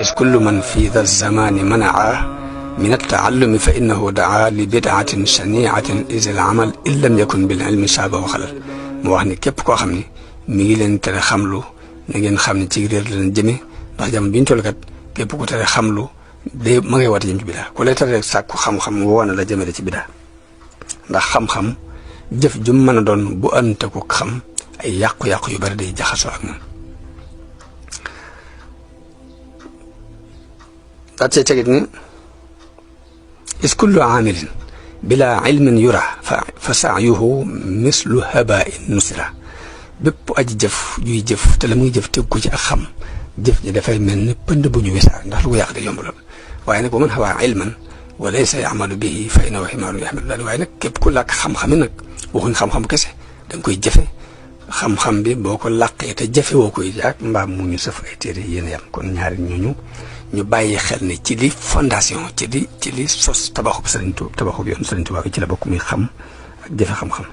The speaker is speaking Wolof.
is kullu man fi dha zamani manaa min at-taallumi fa innahu daa li bidaatin shaniatin is al amal in lam yakun bil ilmi shaaba wa xalal mu wax ni képp koo xam ni mi ngi leen tere xamlu na ngeen xam ne ci réer la leen jëme ndax jamono bi ñu toll kat képp ku tere xamlu de ma ngay woote jëm ci bidaa ku lay tere sàkku xam-xam woo na la jëmale ci bidaa ndax xam-xam jëf ju mën a doon bu ante ko xam ay yàqu-yàqu yu bari day jaxasoo ak moom. daa cee tegit ni is kullu aamilin bila ilmin yura fa saayuhu mislu habain nusira bépp aji jëf juy jëf te la muy jëf teg ko ci ak xam jëf ji dafay mel ni pënd bu ñu wisaar ndax lu ko yàq day yomb lool waaye nag wa man hawaa ilman wa laysa yamalu bihi fa innahu himaarun yaxmilu daal waaye nag képp ku làkk xam-xami nag waxuñ xam-xam kese da nga koy jëfe xam-xam bi boo ko làqee te jëfe woo koy jaag mbaam mu ñu sëf ay téere yéen a yam kon ñaari ñooñu ñu bàyyi xel ne ci li fondation ci li sos tabaxub Sëriñ Tuubaa tabaxub yoon Sëriñ Tuubaa bi ci la bokk muy xam ak jëfe xam-xam